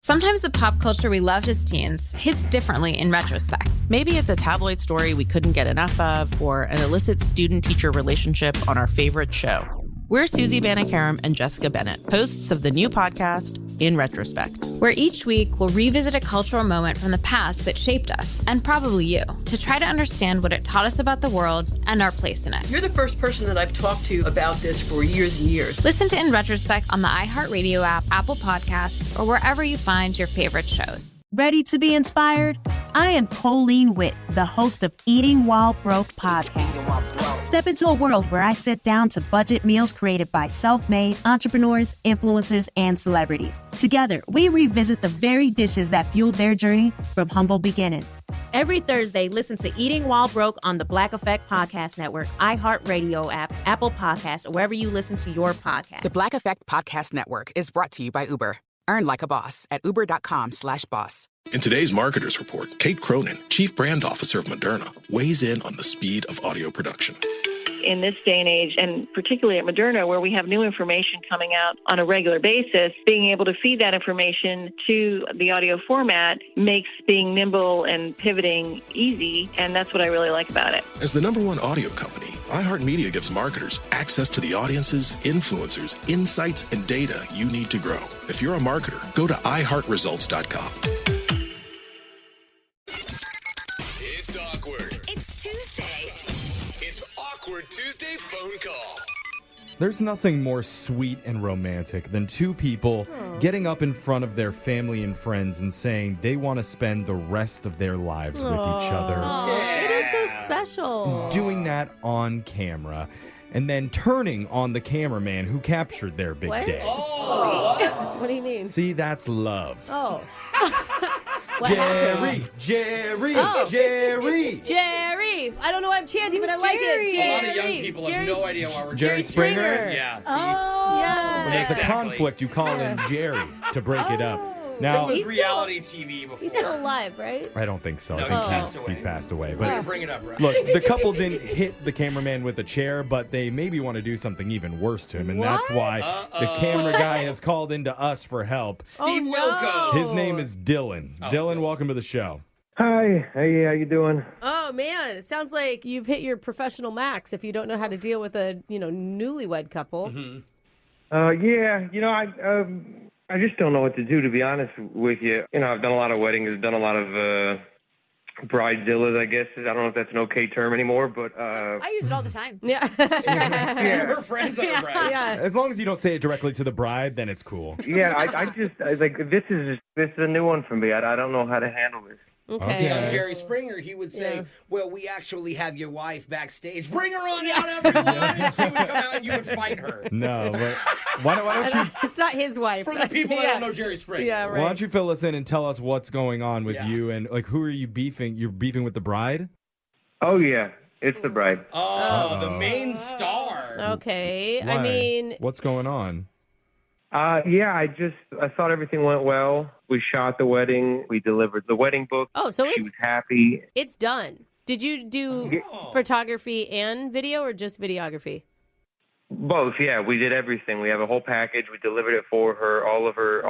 Sometimes the pop culture we loved as teens hits differently in retrospect. Maybe it's a tabloid story we couldn't get enough of, or an illicit student-teacher relationship on our favorite show. We're Susie Banikarim and Jessica Bennett, hosts of the new podcast, In Retrospect, where each week we'll revisit a cultural moment from the past that shaped us, and probably you, to try to understand what it taught us about the world and our place in it. You're the first person that I've talked to about this for years and years. Listen to In Retrospect on the iHeartRadio app, Apple Podcasts, or wherever you find your favorite shows. Ready to be inspired? I am Colleen Witt, the host of Eating While Broke podcast. Step into a world where I sit down to budget meals created by self-made entrepreneurs, influencers, and celebrities. Together, we revisit the very dishes that fueled their journey from humble beginnings. Every Thursday, listen to Eating While Broke on the Black Effect Podcast Network, iHeartRadio app, Apple Podcasts, or wherever you listen to your podcast. The Black Effect Podcast Network is brought to you by Uber. Earn like a boss at uber.com/boss. In today's Marketers Report, Kate Cronin, Chief Brand Officer of Moderna, weighs in on the speed of audio production. In this day and age, and particularly at Moderna, where we have new information coming out on a regular basis, being able to feed that information to the audio format makes being nimble and pivoting easy, and that's what I really like about it. As the #1 audio company, iHeartMedia gives marketers access to the audiences, influencers, insights, and data you need to grow. If you're a marketer, go to iHeartResults.com. It's awkward. It's Tuesday. It's Awkward Tuesday phone call. There's nothing more sweet and romantic than two people getting up in front of their family and friends and saying they want to spend the rest of their lives with each other. It is so special. Doing that on camera and then turning on the cameraman who captured their big day. Oh, what do you mean? See, that's love. Oh. Jerry. I don't know why I'm chanting, but I like it. Jerry. A lot of young people have no idea why we're Jerry Springer? Yeah. See? Yeah. When there's a conflict, you call in Jerry to break it up. Now, it was reality TV before. He's still alive, right? I don't think so. No, I think he's passed away. But Way to bring it up, right? look, the couple didn't hit the cameraman with a chair, but they maybe want to do something even worse to him, and that's why the camera guy has called into us for help. Steve Wilco. His name is Dylan. Dylan, welcome to the show. Hi. Hey, how you doing? Oh, man. It sounds like you've hit your professional max if you don't know how to deal with a, newlywed couple. Mm-hmm. I just don't know what to do, to be honest with you. I've done a lot of weddings. I've done a lot of bridezillas, I guess. I don't know if that's an okay term anymore, but... I use it all the time. Yeah. We're friends on a bride. Yeah. As long as you don't say it directly to the bride, then it's cool. Yeah, this is a new one for me. I don't know how to handle this. Okay. See, on Jerry Springer, he would say, well, we actually have your wife backstage. Bring her on out, everyone. And she would come out and you would fight her. No, but why don't you... It's not his wife. For the people that don't know Jerry Springer. Yeah, right. Why don't you fill us in and tell us what's going on with you and, who are you beefing? You're beefing with the bride? Oh, yeah. It's the bride. Oh, the main star. Okay. Why? I mean... What's going on? I thought everything went well. We shot the wedding. We delivered the wedding book. Oh, so she was happy. It's done. Did you do photography and video or just videography? Both, yeah. We did everything. We have a whole package. We delivered it for her, all of her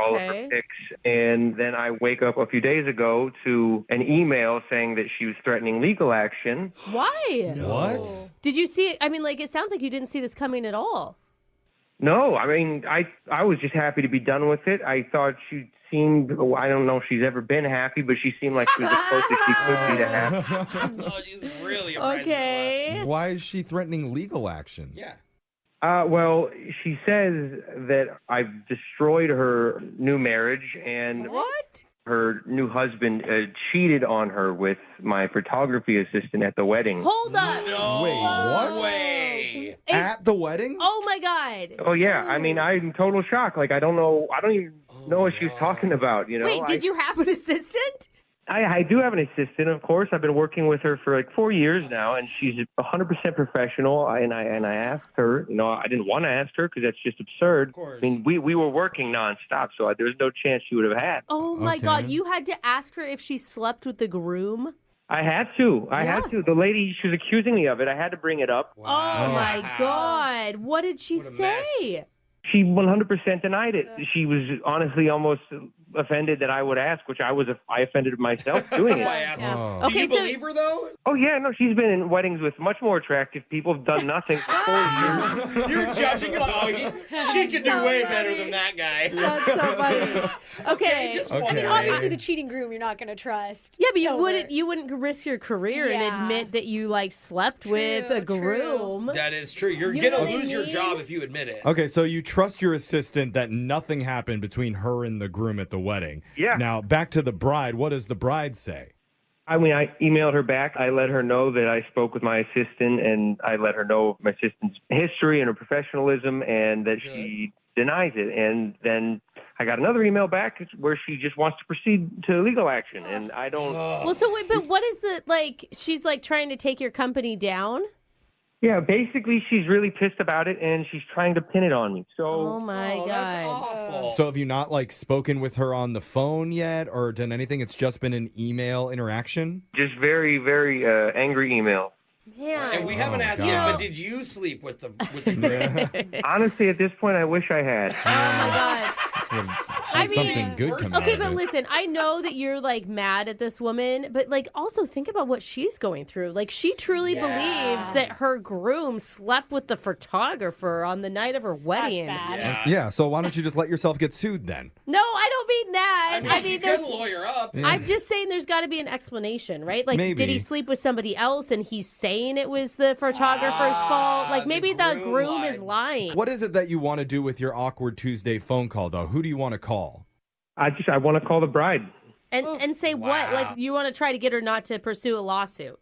pics. And then I wake up a few days ago to an email saying that she was threatening legal action. Why? No. What? Did you see it? I mean, it sounds like you didn't see this coming at all. No, I mean, I was just happy to be done with it. I thought she seemed, I don't know if she's ever been happy, but she seemed like she was the closest she could be to happy. Oh, she's really a Okay. Why is she threatening legal action? Yeah. Well, she says that I've destroyed her new marriage and her new husband cheated on her with my photography assistant at the wedding. Hold on. No Wait, what? way. At the wedding? Oh, my God. Oh, yeah. I mean, I'm in total shock. I don't even know what she was talking about, Wait, did you have an assistant? I do have an assistant, of course. I've been working with her for 4 years now, and she's 100% professional. And I asked her, I didn't want to ask her because that's just absurd. Of course. I mean, we were working nonstop, so there was no chance she would have had. Oh, my God. You had to ask her if she slept with the groom? I had to. The lady, she was accusing me of it. I had to bring it up. Wow. Oh, my God. What did she say? She 100% denied it. She was honestly almost offended that I would ask, which I offended myself doing it. Do you believe her, though? Oh, yeah, no, she's been in weddings with much more attractive people, done nothing for 4 years. You're judging her. She can do way better than that guy. That's so funny. Okay. I mean, obviously the cheating groom you're not going to trust. Yeah, but you wouldn't risk your career and admit that you like slept with a groom. That is true. You're going to lose your job if you admit it. Okay, so you trust your assistant that nothing happened between her and the groom at the wedding. Yeah. Now, back to the bride. What does the bride say? I mean, I emailed her back. I let her know that I spoke with my assistant, and I let her know my assistant's history and her professionalism, and that she denies it. And then I got another email back where she just wants to proceed to legal action, and I don't... Well, so wait, but what is she's like trying to take your company down? Yeah, basically, she's really pissed about it, and she's trying to pin it on me. So, oh my God, that's awful. So have you not spoken with her on the phone yet, or done anything? It's just been an email interaction. Just very, very angry email. Man. And we haven't asked you, but did you sleep with the groom? Honestly, at this point, I wish I had. Oh my God. Something good coming out okay, of but it. listen, I know that you're mad at this woman, but also think about what she's going through. She truly believes that her groom slept with the photographer on the night of her wedding. That's bad. Yeah, so why don't you just let yourself get sued then? No, I don't mean that. I mean, you can lawyer up. I'm just saying there's got to be an explanation, right? Maybe. Did he sleep with somebody else and he's saying it was the photographer's fault? Maybe the groom is lying. What is it that you want to do with your awkward Tuesday phone call, though? Who do you want to call? I want to call the bride. And say what? You want to try to get her not to pursue a lawsuit?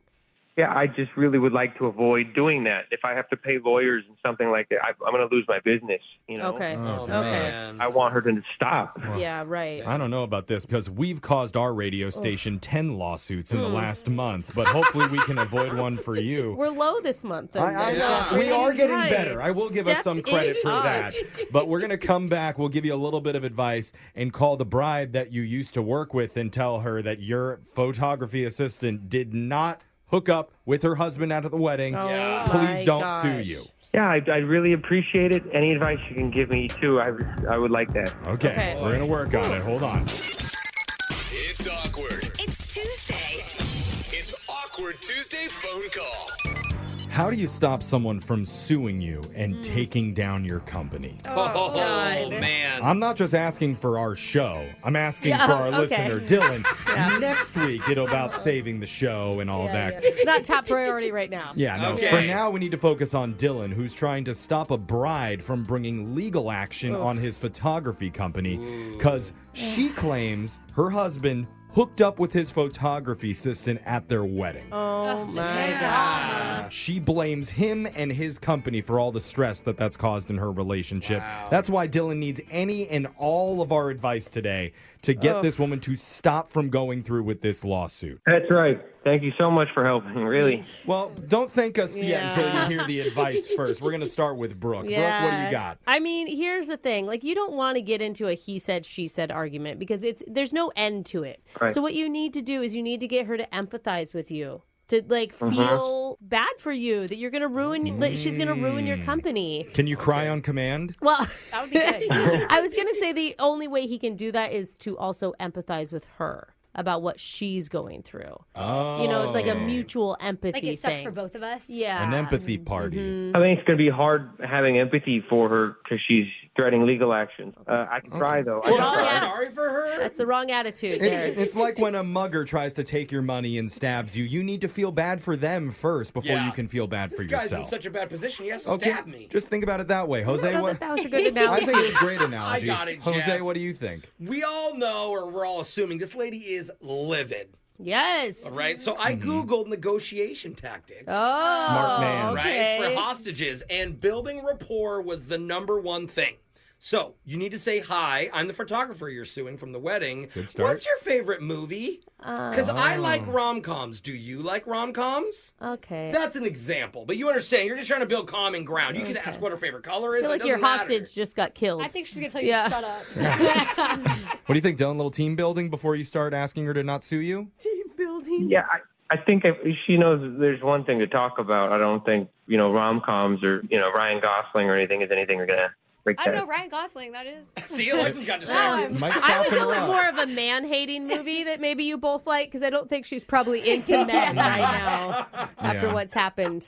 Yeah, I just really would like to avoid doing that. If I have to pay lawyers and something like that, I'm going to lose my business. Okay. Man. I want her to stop. Yeah, right. I don't know about this because we've caused our radio station 10 lawsuits in the last month, but hopefully we can avoid one for you. We're low this month. We are getting better. I will give us some credit for up. that. But we're going to come back. We'll give you a little bit of advice and call the bride that you used to work with and tell her that your photography assistant did not hook up with her husband out at the wedding. Please don't sue you. Yeah, I really appreciate it. Any advice you can give me, too, I would like that. Okay. We're going to work on it. Hold on. It's awkward. It's Tuesday. It's Awkward Tuesday phone call. How do you stop someone from suing you and taking down your company? Oh, man. I'm not just asking for our show. I'm asking for our listener, Dylan. Next week, it'll about saving the show and all that. It's not top priority right now. Yeah, no. Okay. For now, we need to focus on Dylan, who's trying to stop a bride from bringing legal action on his photography company because she claims her husband hooked up with his photography assistant at their wedding. Oh, my God. She blames him and his company for all the stress that's caused in her relationship. That's why Dylan needs any and all of our advice today to get this woman to stop from going through with this lawsuit. That's right. Thank you so much for helping, really. Well, don't thank us yet until you hear the advice first. We're going to start with Brooke. Brooke, what do you got? I mean, here's the thing. You don't want to get into a he said, she said argument because there's no end to it. Right. So what you need to do is you need to get her to empathize with you. To feel bad for you that you're gonna ruin, she's gonna ruin your company. Can you cry on command? Well, that would be good. I was gonna say the only way he can do that is to also empathize with her about what she's going through. Oh. It's like a mutual empathy Like it sucks thing. for both of us. Yeah. An empathy party. I think it's going to be hard having empathy for her because she's threatening legal action. I can try, though. Sorry for her? That's the wrong attitude there. It's like when a mugger tries to take your money and stabs you. You need to feel bad for them first before you can feel bad for This guy's yourself. in such a bad position. He has to stab me. Just think about it that way. Jose, I don't know what? that was a good analogy. I think it was a great analogy. I got it, Jose, Jeff. what do you think? We all know, or we're all assuming, this lady is livid. Yes. All right. So I Googled negotiation tactics. Oh, Smart man. Right? For hostages. And building rapport was the number one thing. So you need to say, hi, I'm the photographer you're suing from the wedding. Good start. What's your favorite movie? Because I like rom-coms. Do you like rom-coms? Okay. That's an example. But you understand, you're just trying to build common ground. You can ask what her favorite color is. I feel like it your doesn't hostage matter. just got killed. I think she's going to tell you to shut up. What do you think, Dylan? Little team building before you start asking her to not sue you? Team building. Yeah, I think if she knows there's one thing to talk about. I don't think, rom-coms or, Ryan Gosling or anything is anything we're going to break I don't that. know, Ryan Gosling, that is. See, Alexis got distracted. I would go with more of a man-hating movie that maybe you both like, because I don't think she's probably into men right now after what's happened.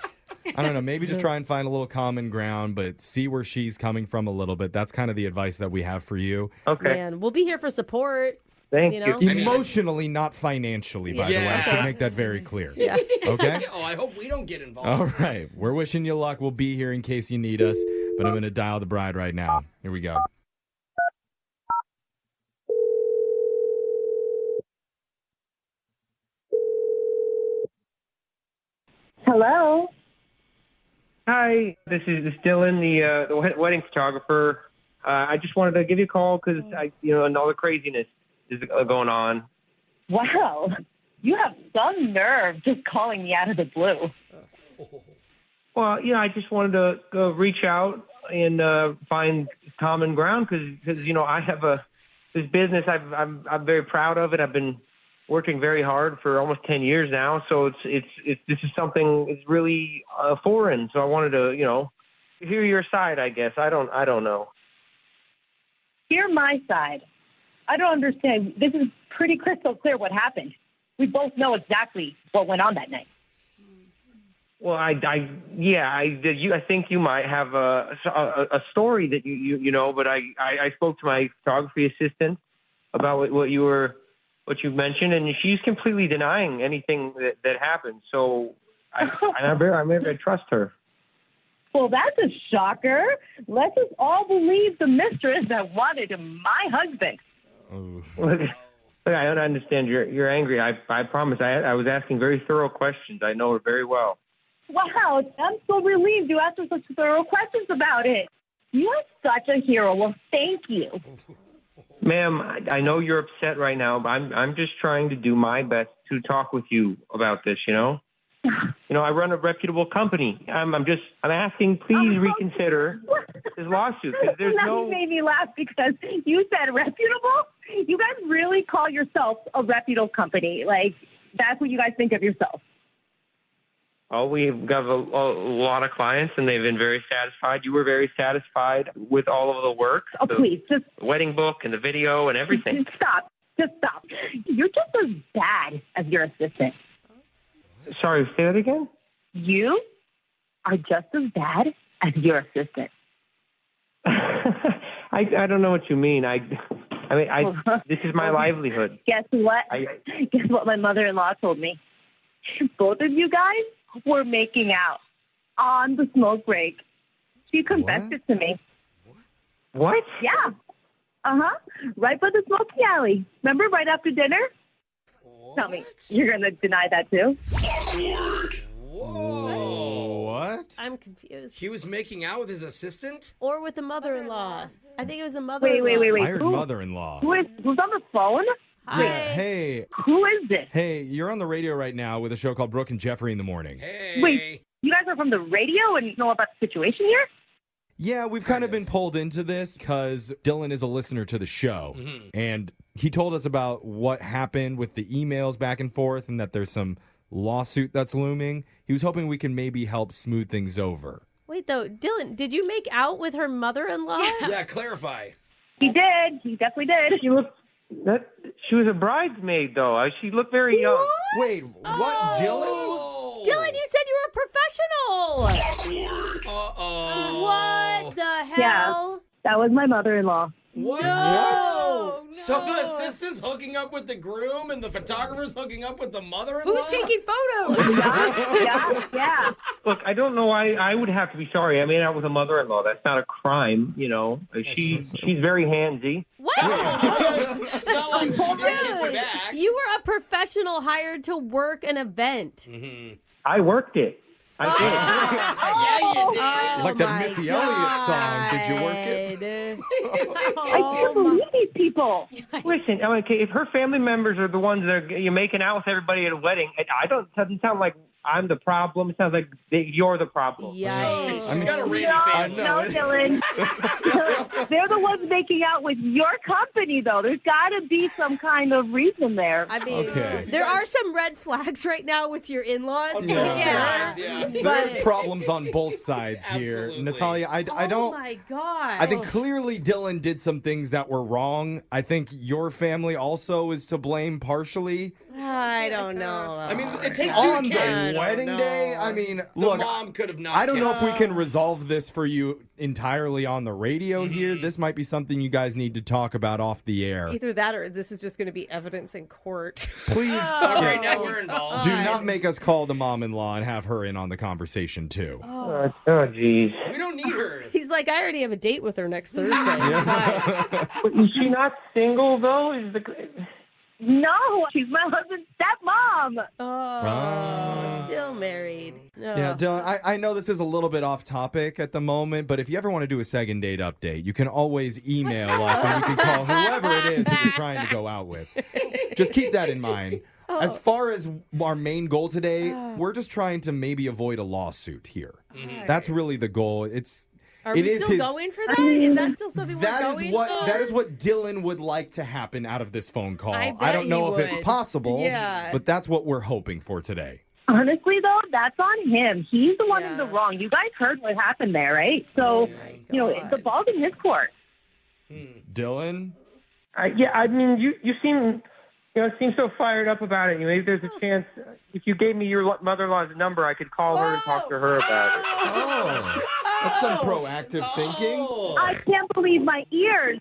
I don't know. Maybe just try and find a little common ground, but see where she's coming from a little bit. That's kind of the advice that we have for you. Okay. Man, we'll be here for support. Thank you. Emotionally, not financially, by the way. I should make that very clear. Yeah. Okay? Oh, I hope we don't get involved. All right. We're wishing you luck. We'll be here in case you need us, but I'm going to dial the bride right now. Here we go. Hello. Hi, this is Dylan, the wedding photographer. I just wanted to give you a call because and all the craziness is going on. Wow. You have some nerve just calling me out of the blue. Well, I just wanted to go reach out and find common ground because I have this business I'm very proud of it. I've been working very hard for almost 10 years now, so this is something that's really foreign. So I wanted to hear your side. I guess I don't know. Hear my side. I don't understand. This is pretty crystal clear what happened. We both know exactly what went on that night. Well, I think you might have a story that you know, but I spoke to my photography assistant about what you mentioned, and she's completely denying anything that happened. So I trust her. Well, that's a shocker. Let's just all believe the mistress that wanted my husband. Look, I don't understand. You're angry. I promise. I was asking very thorough questions. I know her very well. Wow, I'm so relieved you asked us such thorough questions about it. You are such a hero. Well, thank you. Ma'am, I know you're upset right now, but I'm just trying to do my best to talk with you about this, I run a reputable company. I'm asking, please reconsider this lawsuit. There's You made me laugh because you said reputable. You guys really call yourself a reputable company. Like, that's what you guys think of yourself. Oh, we've got a lot of clients, and they've been very satisfied. You were very satisfied with all of the work. Oh, please, just the wedding book and the video and everything. Stop. Just stop. You're just as bad as your assistant. Sorry, say that again? You are just as bad as your assistant. I don't know what you mean. This is my livelihood. Guess what? Guess what my mother-in-law told me? Both of you guys were making out on the smoke break. She confessed it to me. What? Yeah. Right by the smoking alley. Remember, right after dinner? What? Tell me, you're going to deny that too? Whoa. What? I'm confused. He was making out with his assistant? Or with the mother-in-law. I think it was a mother-in-law. Wait. I heard mother-in-law. Who's on the phone? Hi. Hey. Who is this? Hey, you're on the radio right now with a show called Brooke and Jeffrey in the Morning. Hey. Wait, you guys are from the radio and know about the situation here? Yeah, we've kind of been pulled into this because Dylan is a listener to the show. Mm-hmm. And he told us about what happened with the emails back and forth and that there's some lawsuit that's looming. He was hoping we can maybe help smooth things over. Wait, though, Dylan, did you make out with her mother-in-law? Yeah, clarify. He did. He definitely did. She was a bridesmaid, though. She looked very young. Wait, what, Dylan? Dylan, you said you were a professional. Uh-oh. What the hell? Yeah, that was my mother-in-law. What? No. So the assistant's hooking up with the groom and the photographer's hooking up with the mother-in-law? Who's taking photos? Yeah. Look, I don't know why I would have to be sorry. I made out with a mother-in-law. That's not a crime, She's very handsy. What? It's not like she gets you back. You were a professional hired to work an event. Mm-hmm. I worked it. I Yeah, you did. Like that Missy Elliott song. Did you work it? I can't believe these people. Listen, if her family members are the ones that you're making out with everybody at a wedding, it doesn't sound like I'm the problem. It sounds like you're the problem. Yikes. She's got a Randy family. No, Dylan. They're the ones making out with your company, though. There's got to be some kind of reason there. I mean, Okay. there are some red flags right now with your in-laws. Yeah. There's problems on both sides here. Absolutely. Natalia, I don't... Oh, my God. I think clearly Dylan did some things that were wrong. I think your family also is to blame partially. I don't know. I mean, it takes On two the kids. wedding day, I mean, The look, mom could have not. I don't know if we kissed. can resolve this for you entirely on the radio here. This might be something you guys need to talk about off the air. Either that or this is just going to be evidence in court. Please, Right now we're involved. do not make us call the mom-in-law and have her in on the conversation too. Oh, geez. We don't need her. He's like, I already have a date with her next Thursday. It's fine. But is she not single, though? No, she's my husband's stepmom. Oh, still married. Yeah, Dylan, I know this is a little bit off topic at the moment, but if you ever want to do a second date update, you can always email us and you can call whoever it is that you're trying to go out with. Just keep that in mind. As far as our main goal today, we're just trying to maybe avoid a lawsuit here. That's really the goal. Are we still going for that? Is that still something we're going for? That is what Dylan would like to happen out of this phone call. I don't know bet if he it's would. possible, Yeah. but that's what we're hoping for today. Honestly, though, that's on him. He's the one in the wrong. You guys heard what happened there, right? So, the ball's in his court. Dylan? Yeah, I mean, you seem so fired up about it. Maybe there's a chance if you gave me your mother-in-law's number, I could call her and talk to her about it. Oh, that's some proactive thinking. I can't believe my ears.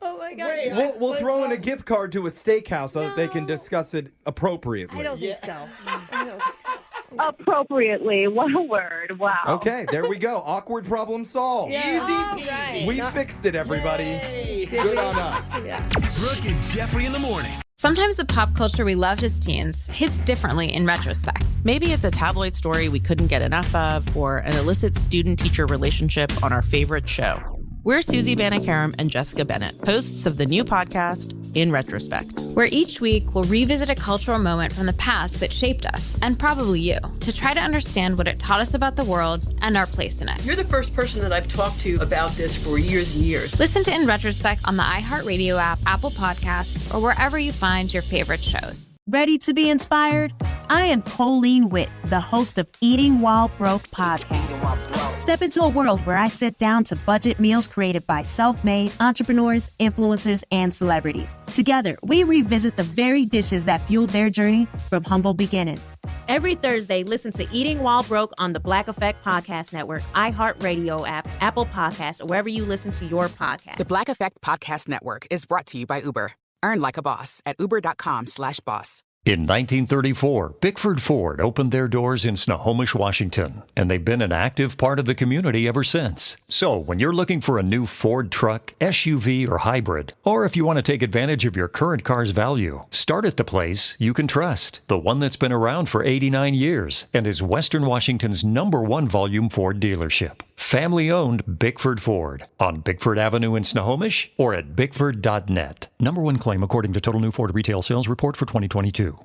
Oh, my God. We'll throw in a gift card to a steakhouse so that they can discuss it appropriately. I don't think so. I don't think so. Appropriately. What a word. Wow. Okay, there we go. Awkward problem solved. Easy peasy. We fixed it, everybody. Yay. Good on us. Yeah. Brooke and Jeffrey in the morning. Sometimes the pop culture we loved as teens hits differently in retrospect. Maybe it's a tabloid story we couldn't get enough of, or an illicit student-teacher relationship on our favorite show. We're Susie Banikarim and Jessica Bennett, hosts of the new podcast, In Retrospect, where each week we'll revisit a cultural moment from the past that shaped us, and probably you, to try to understand what it taught us about the world and our place in it. You're the first person that I've talked to about this for years and years. Listen to In Retrospect on the iHeartRadio app, Apple Podcasts, or wherever you find your favorite shows. Ready to be inspired? I am Colleen Witt, the host of Eating While Broke podcast. Step into a world where I sit down to budget meals created by self-made entrepreneurs, influencers, and celebrities. Together, we revisit the very dishes that fueled their journey from humble beginnings. Every Thursday, listen to Eating While Broke on the Black Effect Podcast Network, iHeartRadio app, Apple Podcasts, or wherever you listen to your podcast. The Black Effect Podcast Network is brought to you by Uber. Earn like a boss at uber.com/boss. In 1934, Bickford Ford opened their doors in Snohomish, Washington, and they've been an active part of the community ever since. So when you're looking for a new Ford truck, SUV, or hybrid, or if you want to take advantage of your current car's value, start at the place you can trust, the one that's been around for 89 years and is Western Washington's #1 volume Ford dealership. Family-owned Bickford Ford on Bickford Avenue in Snohomish or at bickford.net. #1 claim according to Total New Ford Retail Sales Report for 2022.